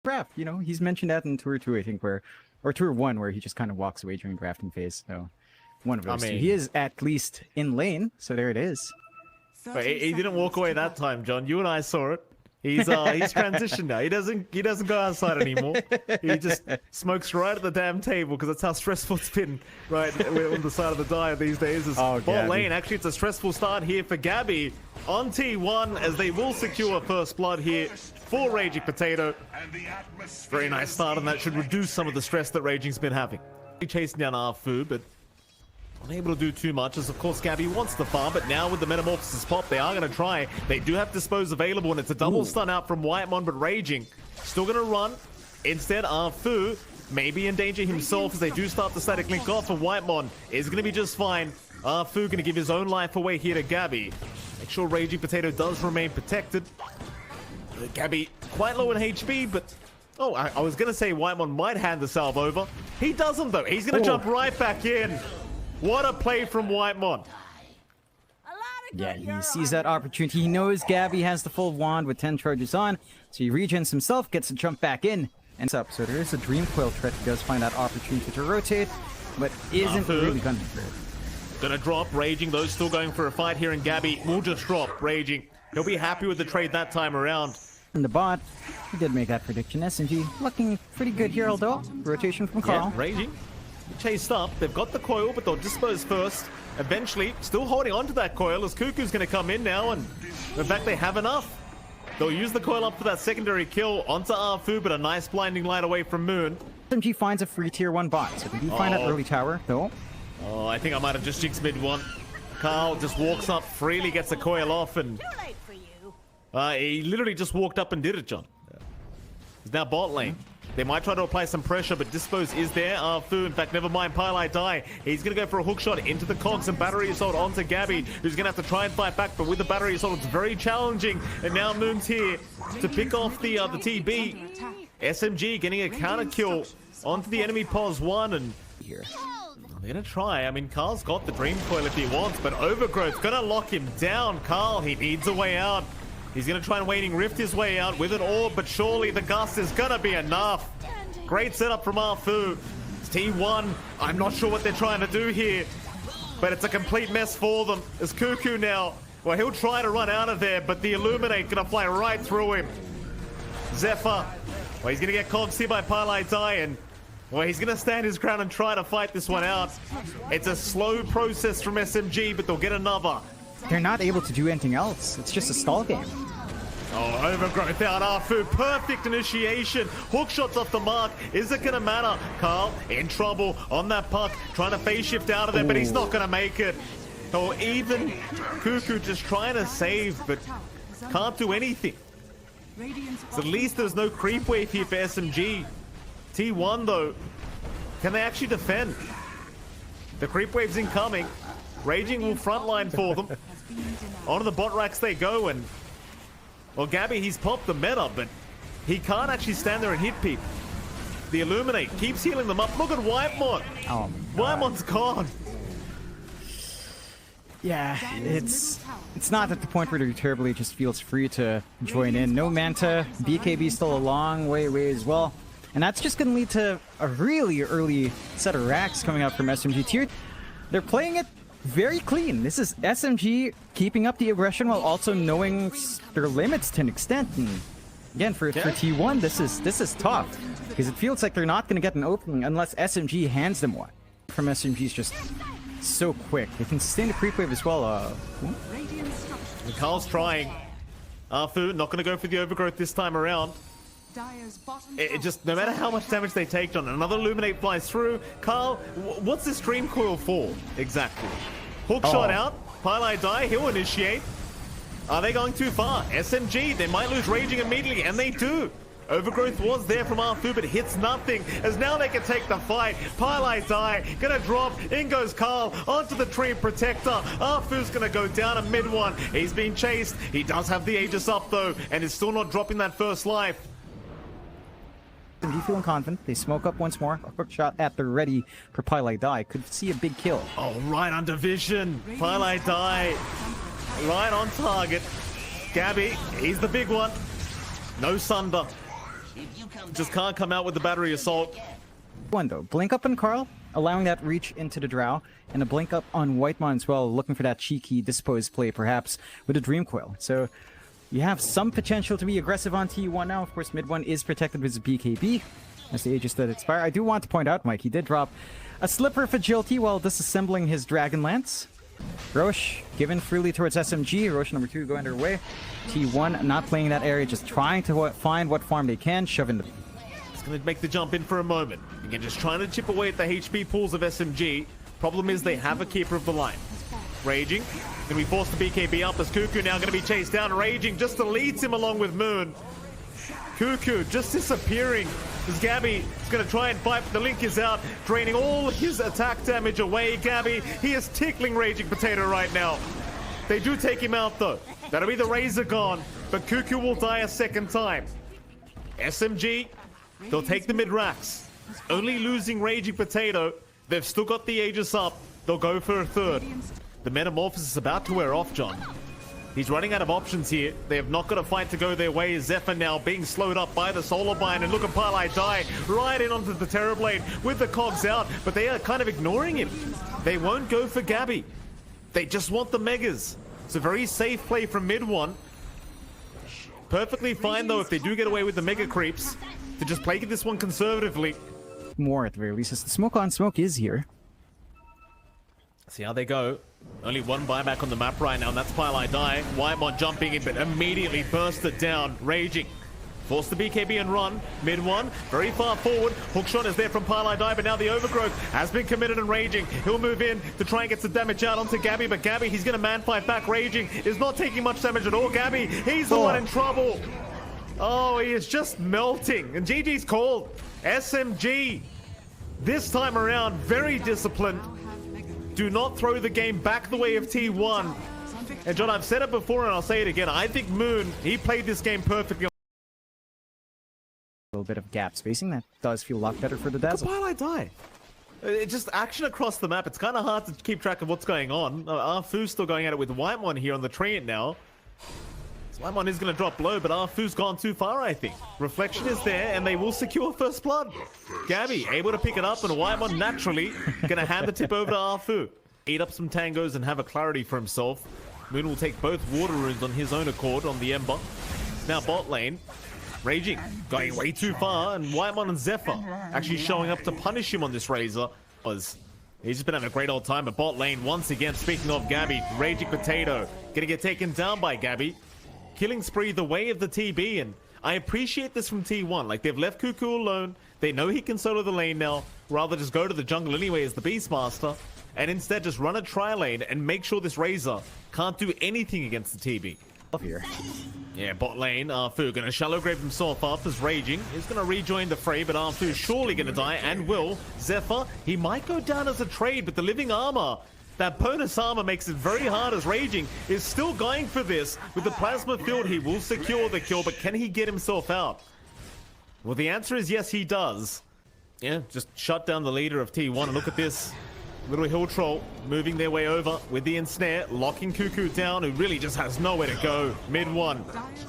draft. You know, he's mentioned that in Tour 2, I think, or Tour 1, where he just kind of walks away during drafting phase. So one of those two. He is at least in lane, so there it is. But he didn't walk away that time, John. You and I saw it. He's transitioned now. He doesn't go outside anymore. He just smokes right at the damn table because that's how stressful it's been right on the side of the dial these days. Bot lane. Actually, it's a stressful start here for Gabby on T1 as they will secure first blood here for Raging Potato. Very nice start, and that should reduce some of the stress that Raging's been having. Chasing down Arfu, but unable to do too much, as of course Gabby wants the farm, but now with the Metamorphosis pop, they are going to try. They do have Dispose available, and it's a double stun out from Whitemon, but Raging still going to run. Instead, Arfu maybe endanger himself as they do start the static link off, and Whitemon is going to be just fine. Arfu going to give his own life away here to Gabby. Make sure Raging Potato does remain protected. Gabby quite low in HP, but oh, I was going to say Whitemon might hand the salve over. He doesn't, though. He's going to jump right back in. What a play from Whitemon. Yeah, he sees that opportunity. He knows Gabby has the full wand with 10 charges on, so he regens himself, gets to jump back in, and up. So there is a Dream Coil threat. He does find that opportunity to rotate, but isn't really gunning for it. Gonna drop Raging, though, still going for a fight here, and Gabby will just drop Raging. He'll be happy with the trade that time around. And the bot, he did make that prediction. SMG looking pretty good here, although. Rotation from Carl. Yeah, Raging chased up. They've got the coil, but they'll dispose first. Eventually, still holding on to that coil as Cuckoo's going to come in now, and in fact, they have enough. They'll use the coil up for that secondary kill onto Arfu, but a nice blinding light away from Moon. SMG finds a free tier 1 bot, so they do find that early tower, though. Oh, I think I might have just jinxed mid one. Carl just walks up, freely gets the coil off, and he literally just walked up and did it, John. He's now bot lane. They might try to apply some pressure, but Dispose is there. Arfu, in fact, never mind. Pylai die. He's going to go for a hook shot into the cogs and battery assault onto Gabby, who's going to have to try and fight back, but with the battery assault, it's very challenging. And now Moon's here to pick off the TB. SMG getting a counter kill onto the enemy pos 1, and here they're going to try. I mean, Carl's got the Dream Coil if he wants, but Overgrowth's going to lock him down. Carl, he needs a way out. He's going to try and Waning Rift his way out with an orb, but surely the gust is going to be enough. Great setup from Arfu. It's T1. I'm not sure what they're trying to do here, but it's a complete mess for them. It's Cuckoo now. Well, he'll try to run out of there, but the Illuminate going to fly right through him. Zephyr. Well, he's going to get cogs here by Pylai Die, and well, he's going to stand his ground and try to fight this one out. It's a slow process from SMG, but they'll get another. They're not able to do anything else. It's just a stall game. Oh, Overgrowth out Arfu. Perfect initiation. Hook shots off the mark. Is it going to matter? Carl in trouble on that puck. Trying to phase shift out of there, but he's not going to make it. Or even Cuckoo just trying to save, but can't do anything. So at least there's no creep wave here for SMG. T1, though, can they actually defend? The creep wave's incoming. Raging will frontline for them. Onto the bot racks they go, and well, Gabby, he's popped the meta, but he can't actually stand there and hit people. The Illuminate keeps healing them up. Look at Whitemon. Oh, Whitemon's gone. Yeah, it's not at the point where the Turbulate just feels free to join in. No Manta, BKB still a long way away as well. And that's just going to lead to a really early set of racks coming out from SMG tier. They're playing it very clean. This is SMG keeping up the aggression while also knowing their limits to an extent. And again, for T1, this is tough because it feels like they're not going to get an opening unless SMG hands them one. From SMG is just so quick. They can sustain the creep wave as well. Carl's trying. Arfu not going to go for the Overgrowth this time around. It just, no matter how much damage they take, John, another Illuminate flies through. Carl, what's this Dream Coil for exactly? Hook shot out. Pylai Die, he'll initiate. Are they going too far? SMG, they might lose Raging immediately, and they do. Overgrowth was there from Arfu, but hits nothing, as now they can take the fight. Pylai Die, gonna drop. In goes Carl onto the Tree Protector. Arfu's gonna go down a mid one. He's being chased. He does have the Aegis up, though, and is still not dropping that first life. SMG feeling confident. They smoke up once more. A quick shot at the ready for Pylai Die. Could see a big kill. Oh, right under vision. Pylai Die. Right on target. Gabby, he's the big one. No Sunder. Just can't come out with the battery assault. One though, blink up on Carl, allowing that reach into the Drow, and a blink up on Whitemon as well, looking for that cheeky disposed play perhaps with a Dream Coil. So you have some potential to be aggressive on T1 now. Of course, mid one is protected with his BKB as the Aegis does expire. I do want to point out, Mike, he did drop a Slipper of Agility while disassembling his Dragon Lance. Roche given freely towards SMG. Roche number 2 going underway. T1 not playing that area, just trying to find what farm they can, shove in the... It's going to make the jump in for a moment. Again, just trying to chip away at the HP pools of SMG. Problem is they have a keeper of the line. Raging. Going to be forced to BKB up as Cuckoo now going to be chased down. Raging just deletes him along with Moon. Cuckoo just disappearing as Gabby is going to try and fight. The Link is out, draining all his attack damage away. Gabby, he is tickling Raging Potato right now. They do take him out though. That'll be the Razor gone, but Cuckoo will die a second time. SMG, they'll take the mid-racks. Only losing Raging Potato. They've still got the Aegis up. They'll go for a third. The Metamorphosis is about to wear off, John. He's running out of options here. They have not got a fight to go their way. Zephyr now being slowed up by the Solar Bind, and look at Parlay die right in onto the Terrorblade with the cogs out, but they are kind of ignoring him. They won't go for Gabby. They just want the Megas. It's a very safe play from mid one. Perfectly fine though if they do get away with the Mega Creeps to just play this one conservatively. More at the very least, as the smoke on smoke is here. See how they go. Only one buyback on the map right now, and that's Parlay Die. Whitemon jumping in, but immediately bursted down. Raging. Force the BKB and run. Mid one, very far forward. Hookshot is there from Parlay Die, but now the Overgrowth has been committed and Raging. He'll move in to try and get some damage out onto Gabby, but Gabby, he's going to man fight back. Raging is not taking much damage at all. Gabby, he's the one in trouble. Oh, he is just melting. And GG's called. SMG, this time around, very disciplined. Do not throw the game back the way of T1. And John, I've said it before and I'll say it again. I think Moon, he played this game perfectly. A little bit of gap spacing. That does feel a lot better for the Dazzle. Why did I die? It's just action across the map. It's kind of hard to keep track of what's going on. Arfu's still going at it with Whitemon here on the train now. So Whitemon is going to drop low, but Arfu's gone too far, I think. Reflection is there, and they will secure first blood. Gabby able to pick it up, and Whitemon naturally going to hand the tip over to Arfu. Eat up some tangos and have a clarity for himself. Moon will take both water runes on his own accord on the Ember. Now bot lane. Raging, going way too far, and Whitemon and Zephyr actually showing up to punish him on this Razor. He's just been having a great old time at bot lane. Once again, speaking of Gabby, Raging Potato gonna get taken down by Gabby. Killing spree the way of the TB, and I appreciate this from T1. Like, they've left Cuckoo alone. They know he can solo the lane now. Rather just go to the jungle anyway as the Beastmaster, and instead just run a tri-lane and make sure this Razor can't do anything against the TB. Here. Yeah, bot lane, Arfu gonna shallow grave himself up as Raging is gonna rejoin the fray, but Arfu surely gonna die and will. Zephyr, he might go down as a trade, but the living armor, that bonus armor makes it very hard as Raging is still going for this. With the plasma field, he will secure the kill, but can he get himself out? Well, the answer is yes, he does. Yeah, just shut down the leader of T1, and look at this. Little hill troll moving their way over with the ensnare, locking Cuckoo down, who really just has nowhere to go. Mid one.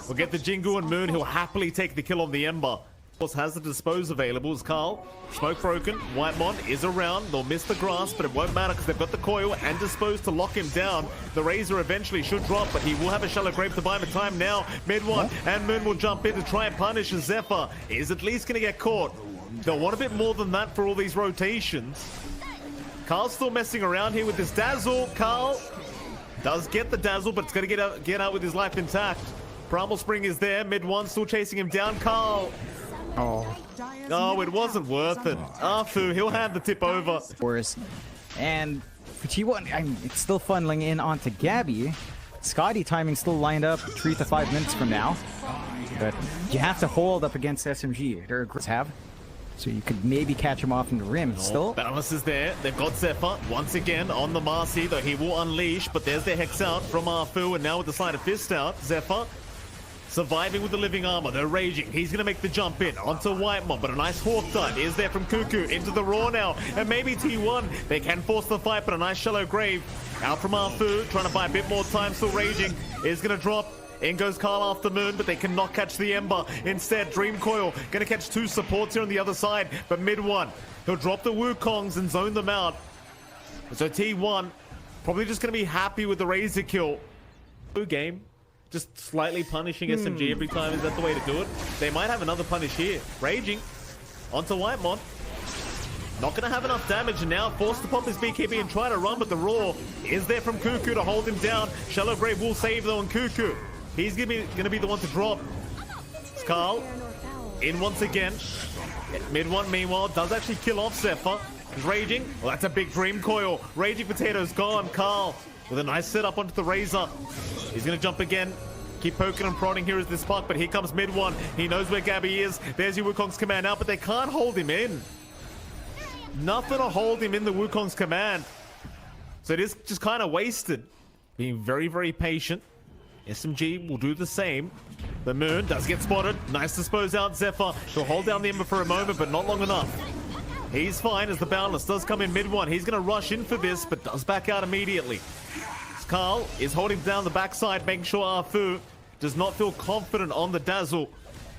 We'll get the Jingu and Moon, who'll happily take the kill on the Ember. Of course, has the dispose available as Carl. Smoke broken. Whitemon is around. They'll miss the grass, but it won't matter because they've got the coil and dispose to lock him down. The Razor eventually should drop, but he will have a shallow grave to buy him time now. Mid one, and Moon will jump in to try and punish Zephyr. Is at least going to get caught. They'll want a bit more than that for all these rotations. Carl's still messing around here with this Dazzle. Carl does get the Dazzle, but it's going to get out with his life intact. Primal Spring is there. Mid one still chasing him down. Carl. Oh, it wasn't worth it. Arfu, he'll hand the tip over. And for T1, I mean, it's still funneling in onto Gabby. Scotty timing still lined up 3 to 5 minutes from now. But you have to hold up against SMG. They're have. So you could maybe catch him off in the rim still. Balance is there. They've got Zephyr once again on the Marcy, though he will unleash. But there's their Hex out from Arfu, and now with the Sleight of Fist out, Zephyr surviving with the living armor. They're Raging. He's going to make the jump in onto Whitemon, but a nice Hawk dive is there from Cuckoo into the Raw now. And maybe T1, they can force the fight, but a nice shallow grave out from Arfu, trying to buy a bit more time. Still Raging is going to drop. In goes Carl after Moon, but they cannot catch the Ember. Instead, Dream Coil going to catch 2 supports here on the other side, but mid one, he'll drop the Wukongs and zone them out. So T1 probably just going to be happy with the Razor kill. Game, just slightly punishing SMG every time. Is that the way to do it? They might have another punish here. Raging onto Whitemon. Not going to have enough damage, and now forced to pop his BKB and try to run, but the Roar is there from Cuckoo to hold him down. Shallow Grave will save though on Cuckoo. He's going to be the one to drop. Carl in once again. Mid one, meanwhile, does actually kill off Zephyr. He's Raging. Well, that's a big Dream Coil. Raging Potato's gone. Carl with a nice setup onto the Razor. He's going to jump again. Keep poking and prodding here as this puck, but here comes mid one. He knows where Gabby is. There's your Wukong's command out, but they can't hold him in. Nothing to hold him in the Wukong's command. So it is just kind of wasted. Being very, very patient. SMG will do the same. The Moon does get spotted. Nice dispose out Zephyr. He'll hold down the Ember for a moment, but not long enough. He's fine as the Boundless does come in mid one. He's going to rush in for this, but does back out immediately. Carl is holding down the backside, making sure Arfu does not feel confident on the Dazzle.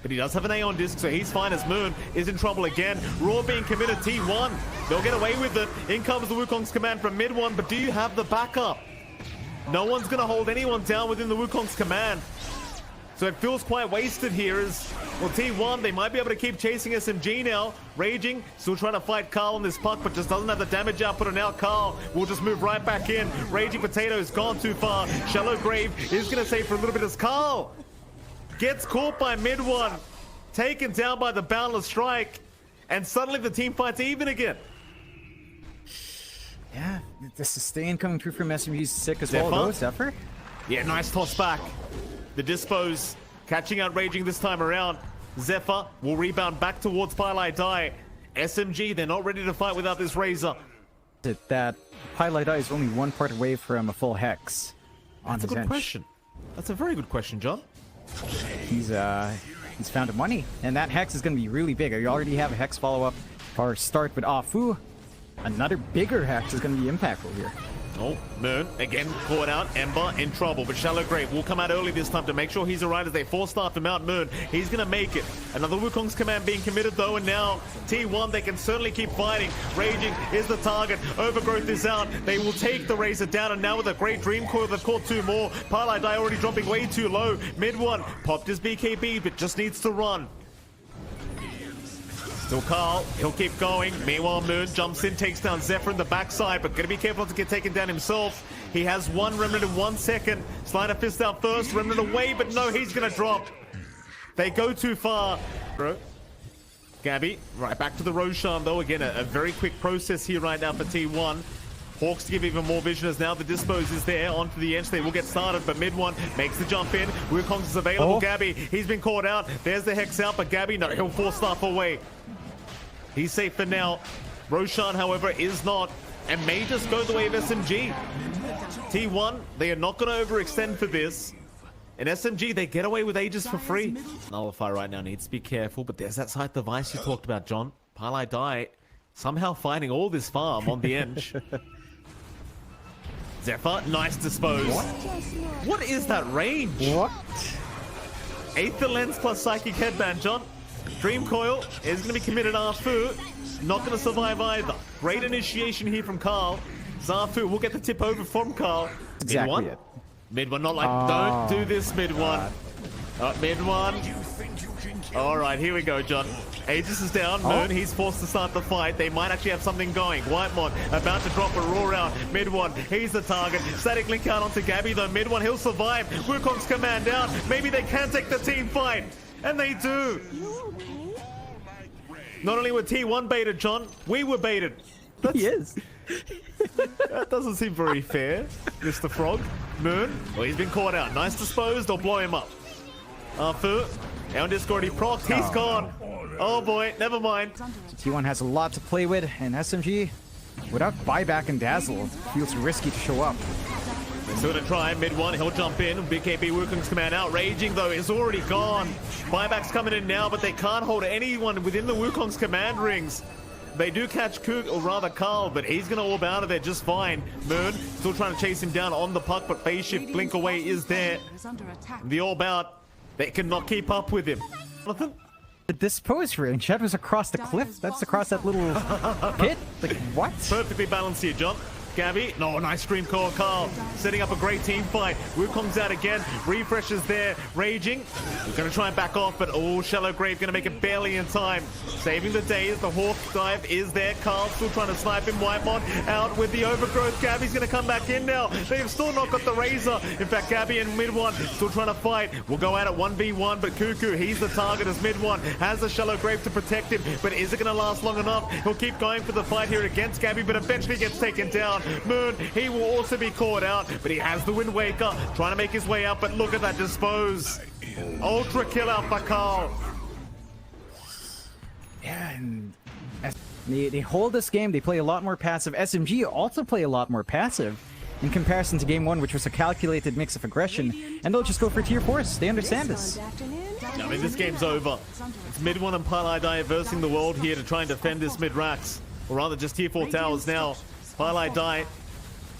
But he does have an Aeon Disc, so he's fine as Moon is in trouble again. Roar being committed, T1. They'll get away with it. In comes the Wukong's command from mid one, but do you have the backup? No one's going to hold anyone down within the Wukong's command. So it feels quite wasted here as, well, T1, they might be able to keep chasing SMG now. Raging, still trying to fight Carl on this puck, but just doesn't have the damage output, and now Carl will just move right back in. Raging Potato's gone too far. Shallow Grave is going to save for a little bit as Carl gets caught by mid one, taken down by the Boundless Strike, and suddenly the team fights even again. Yeah, the sustain coming through from SMG's sick as well, though. Zephyr? Yeah, nice toss back. The dispose catching out Raging this time around. Zephyr will rebound back towards Pylai Die. SMG, they're not ready to fight without this Razor. That Pylai Die is only one part away from a full Hex on his That's a good bench. question. That's a very good question, John. He's found a money, and that Hex is going to be really big. You already have a Hex follow-up or start with Afu. Another bigger Hex is going to be impactful here. Oh, Moon again caught out. Ember in trouble, but Shallow Grave will come out early this time to make sure he's alright as they force staff him out. Moon, he's gonna make it. Another Wukong's command being committed though, and now T1, they can certainly keep fighting. Raging is the target. Overgrowth is out. They will take the Razor down, and now with a great Dream Coil, they've caught 2 more. Pylai Die already dropping way too low. Mid one popped his BKB, but just needs to run. Still Carl, he'll keep going. Meanwhile, Moon jumps in, takes down Zephyr in the backside, but gonna be careful not to get taken down himself. He has 1 Remnant in 1 second. Slider Fist out first, Remnant away, but no, he's gonna drop. They go too far. Bro. Gabby, right back to the Roshan though. Again, a very quick process here right now for T1. Hawks to give even more vision as now the dispose is there onto the edge. They will get started, but mid one makes the jump in. Wukong's is available. Oh. Gabby, he's been caught out. There's the Hex out, but Gabby, no, he'll force staff away. He's safe for now. Roshan, however, is not, and may just go the way of SMG. T1, they are not going to overextend for this. And SMG, they get away with Aegis for free. Nullify right now needs to be careful, but there's that side device you talked about, John. Pylai Die somehow finding all this farm on the edge. Zephyr, nice dispose. What is that range? What? Aether Lens plus Psychic Headband, John. Dream Coil is going to be committed Arfu. Not going to survive either. Great initiation here from Carl. Zarfu will get the tip over from Carl. Exactly Mid one. Mid one, not like, don't do this mid one. Mid one. All right, here we go, John. Aegis is down. Moon, he's forced to start the fight. They might actually have something going. Whitemon about to drop a Roar out. Mid one, he's the target. Static link out onto Gabby, though. Mid one, he'll survive. Wukong's command out. Maybe they can take the team fight. And they do. Not only were T1 baited, John, we were baited. He is. That doesn't seem very fair, Mr. Frog. Moon, well, he's been caught out. Nice disposed, they'll blow him up. Arfu, Aeon Disc already procced, he's gone. Oh boy, never mind. T1 has a lot to play with, and SMG, without buyback and dazzle, feels risky to show up. They're still gonna try, mid one, he'll jump in. BKB Wukong's command out, Raging though is already gone. Buyback's coming in now, but they can't hold anyone within the Wukong's command rings. They do catch Cook, or rather Carl, but he's going to orb out of there just fine. Moon still trying to chase him down on the puck, but phase shift blink away is there. The orb out. They cannot keep up with him. Nothing. The dispose range, that was across the cliff. That's across that little pit. Like, what? Perfectly balanced here, John. Gabby, no, nice stream call, Carl. Setting up a great team fight. Wukong's out again. Refresh is there. Raging. He's going to try and back off, but oh, Shallow Grave going to make it barely in time. Saving the day as the Hawk dive is there. Carl still trying to snipe him. Whitemon out with the overgrowth. Gabby's going to come back in now. They've still not got the Razor. In fact, Gabby and Mid One still trying to fight. We'll go out at 1v1, but Cuckoo, he's the target as Mid One has the Shallow Grave to protect him, but is it going to last long enough? He'll keep going for the fight here against Gabby, but eventually gets taken down. Moon, he will also be caught out, but he has the Wind Waker trying to make his way out, but look at that dispose. Ultra kill out for Carl. Yeah, and they hold this game. They play a lot more passive. SMG also play a lot more passive in comparison to game 1, which was a calculated mix of aggression, and they'll just go for tier 4s. They understand this. I mean, this game's over. It's Mid One and Pylai versing the world here to try and defend this mid racks, or rather just tier 4 towers now. Pylai,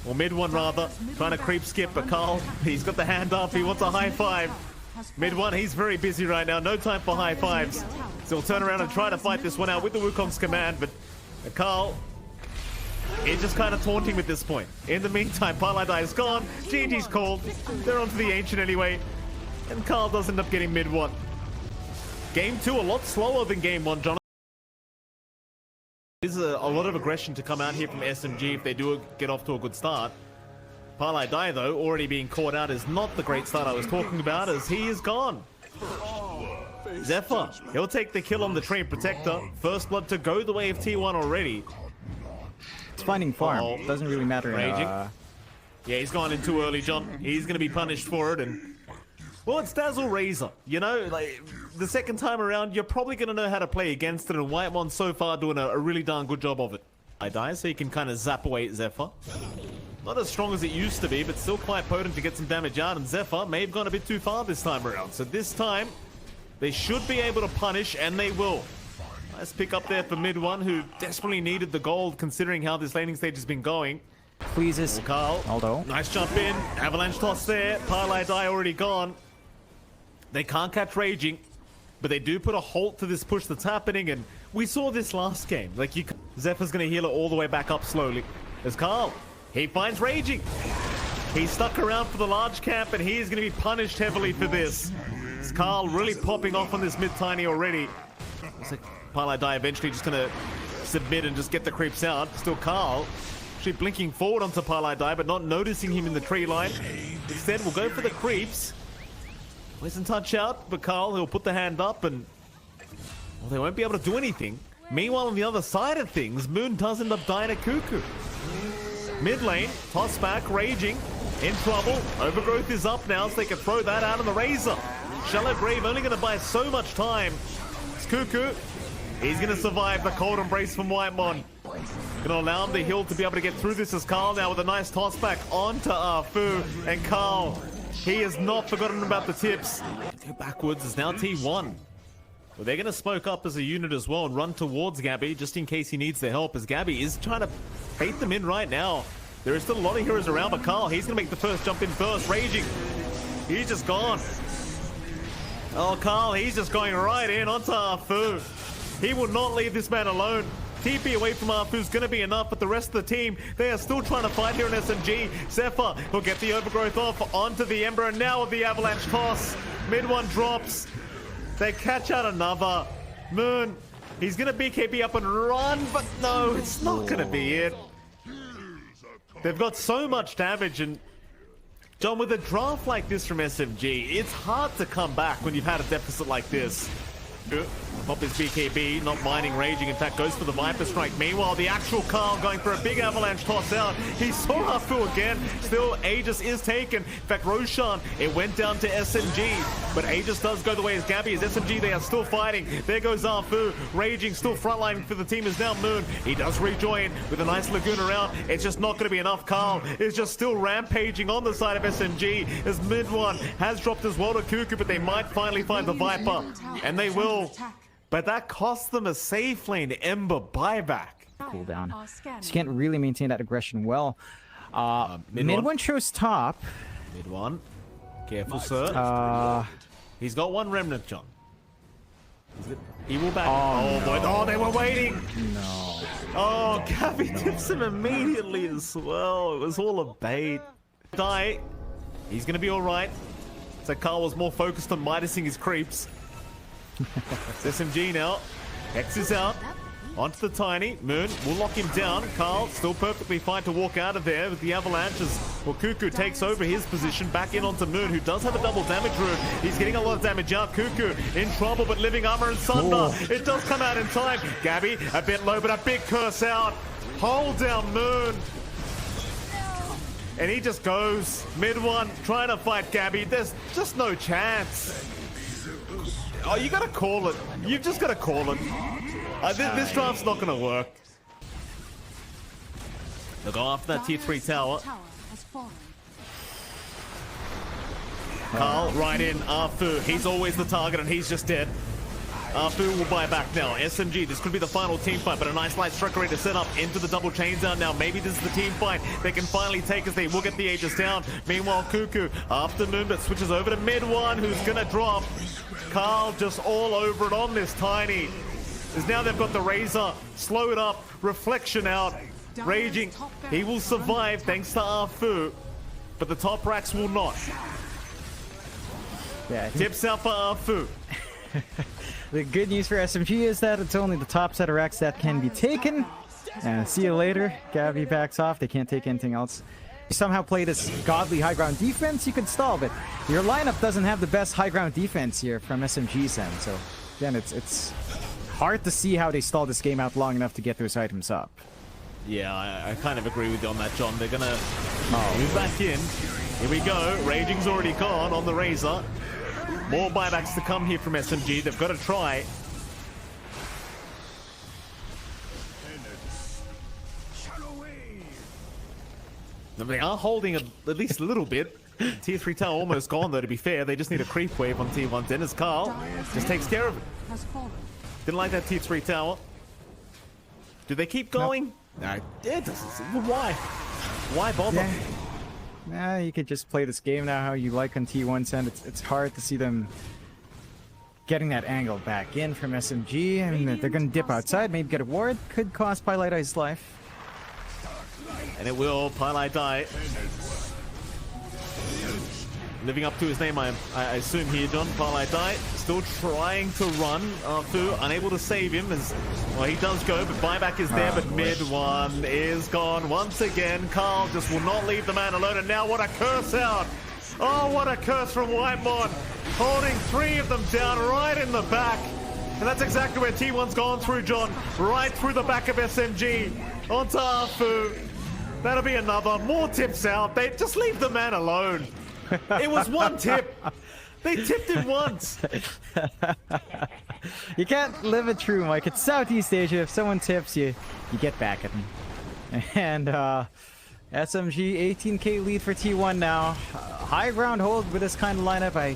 or Mid One rather, trying to creep skip, but Carl, he's got the hand up. He wants a high five. Mid One, he's very busy right now. No time for high fives. So he'll turn around and try to fight this one out with the Wukong's command, but Carl, it's just kind of taunting at this point. In the meantime, Pylai is gone. GG's called. They're onto the Ancient anyway. And Carl does end up getting Mid One. Game 2 a lot slower than game 1, John. There's a lot of aggression to come out here from SMG if they do get off to a good start. Pylai, though, already being caught out is not the great start I was talking about, as he is gone. Zephyr, he'll take the kill on the Train Protector. First blood to go the way of T1 already. It's finding farm. Doesn't really matter. Raging. Yeah, he's gone in too early, John. He's going to be punished for it, and well, it's Dazzle Razor. You know, like, the second time around, you're probably going to know how to play against it, and Whitemon's so far doing a really darn good job of it. I die, so you can kind of zap away Zephyr. Not as strong as it used to be, but still quite potent to get some damage out, and Zephyr may have gone a bit too far this time around. So this time, they should be able to punish, and they will. Nice pick up there for Mid One, who desperately needed the gold, considering how this laning stage has been going. Pleases Carl. Aldo. Nice jump in. Avalanche toss there. Pylai already gone. They can't catch Raging, but they do put a halt to this push that's happening, and we saw this last game. Like, Zephyr's going to heal it all the way back up slowly. There's Carl. He finds Raging. He's stuck around for the large camp, and he is going to be punished heavily for this. It's Carl really popping off on this mid-tiny already. Looks like Pylai eventually just going to submit and just get the creeps out. Still Carl actually blinking forward onto Pylai, but not noticing him in the tree line. Instead, we'll go for the creeps. Poison touch out, but Carl, he'll put the hand up, and well, they won't be able to do anything. Meanwhile, on the other side of things, Moon does end up dying at Cuckoo. Mid lane, toss back, Raging, in trouble. Overgrowth is up now, so they can throw that out on the Razor. Shallow Grave only going to buy so much time. It's Cuckoo. He's going to survive the cold embrace from Whitemon. Going to allow him the heal to be able to get through this as Carl now with a nice toss back onto Arfu. And Carl, he has not forgotten about the tips. Go backwards is now T1. Well, they're going to smoke up as a unit as well and run towards Gabby just in case he needs their help, as Gabby is trying to bait them in right now. There is still a lot of heroes around, but Carl, he's going to make the first jump in first. Raging. He's just gone. Oh, Carl, he's just going right in onto Arfu. He will not leave this man alone. TP away from Arfu is going to be enough, but the rest of the team, they are still trying to fight here in SMG. Zephyr will get the overgrowth off onto the Ember, and now with the avalanche toss. Mid One drops. They catch out another. Moon, he's going to BKB up and run, but no, it's not going to be it. They've got so much damage, and John, with a draft like this from SMG, it's hard to come back when you've had a deficit like this. Pop his BKB, not minding Raging, in fact goes for the Viper Strike. Meanwhile, the actual Carl going for a big avalanche toss out. He saw Arfu again. Still, Aegis is taken. In fact, Roshan, it went down to SMG, but Aegis does go the way as Gabby. As SMG, they are still fighting. There goes Arfu. Raging, still frontlining for the team is now Moon. He does rejoin with a nice Lagoon around. It's just not going to be enough. Carl is just still rampaging on the side of SMG as Mid One has dropped as well to Cuckoo, but they might finally find the Viper, and they will. But that cost them a safe lane Ember buyback. cooldown. So you can't really maintain that aggression well. Mid one shows top. Mid one. Careful, sir. He's got one remnant, John. He will back. Oh boy. Oh, they were waiting. No. Oh, Gabby tips him immediately as well. It was all a bait. Die. He's going to be all right. So Carl was more focused on minusing his creeps. It's SMG now. Hex is out. Onto the Tiny. Moon will lock him down. Carl still perfectly fine to walk out of there with the avalanches. Well, Cuckoo takes over his position. Back in onto Moon, who does have a double damage rune. He's getting a lot of damage out. Cuckoo in trouble, but living armor and Sunder. Ooh. It does come out in time. Gabby a bit low, but a big curse out. Hold down Moon. And he just goes mid one, trying to fight Gabby. There's just no chance. Oh, you gotta call it. You've just gotta call it. This draft's not gonna work. They'll go after that tier 3 tower. Carl right in. Arfu, he's always the target and he's just dead. Arfu will buy back now. SMG, this could be the final team fight, but a nice light striker to set up into the double chains down now. Maybe this is the team fight they can finally take as they will get the Aegis down. Meanwhile, Cuckoo after Moon, but switches over to mid one, who's gonna drop. Carl just all over it on this Tiny. As now they've got the Razor slowed up, reflection out, raging. He will survive thanks to Arfu, but the top racks will not. Yeah, Tips out for Arfu. The good news for SMG is that it's only the top set of racks that can be taken. And see you later. Gabby backs off. They can't take anything else. You somehow play this godly high ground defense, you can stall, but your lineup doesn't have the best high ground defense here from SMG's end. So again, it's hard to see how they stall this game out long enough to get those items up. Yeah, I kind of agree with you on that, John. They're gonna move back in. Here we go. Raging's already gone on the Razor. More buybacks to come here from SMG. They've got to try. They are holding at least a little bit. Tier 3 tower almost gone, though, to be fair. They just need a creep wave on tier 1. Dennis Carl just takes care of it. Didn't like that tier 3 tower. Do they keep going? No. It doesn't. Why? Why bother? Yeah. Nah, you could just play this game now how you like on T1's end. It's hard to see them getting that angle back in from SMG. I mean, they're going to dip outside, maybe get a ward. Could cost Pylite his life. And it will. Pylite die. Living up to his name, I assume here, John. Pylite die. Still trying to run. Arfu unable to save him as well. He does go, but buyback is there. But mid one is gone once again. Carl just will not leave the man alone. And now what a curse out! Oh, what a curse from Whitemon, holding 3 of them down right in the back. And that's exactly where T1's gone through, John. Right through the back of SMG onto Arfu. That'll be another. More tips out. They just leave the man alone. It was one tip. They tipped him once. You can't live it true, Mike. It's Southeast Asia. If someone tips you, you get back at them. And SMG 18k lead for T1 now. High ground hold with this kind of lineup. I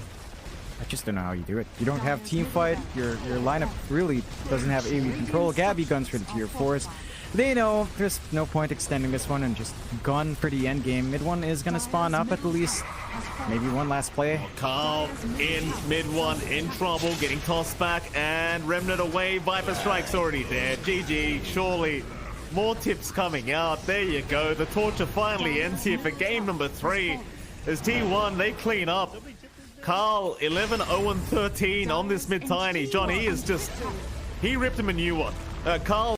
just don't know how you do it. You don't have team fight. Your lineup really doesn't have AoE control. Gabby guns for the tier 4s. They know there's no point extending this one and just gun for the end game. Mid one is gonna spawn up at the least. Maybe one last play. Carl in mid one in trouble, getting tossed back and Remnant away. Viper Strike's already there. GG, surely. More tips coming out. There you go. The torture finally ends here for game number 3. As T1, they clean up. Carl 11-0-13 on this mid tiny. John, he ripped him a new one. Carl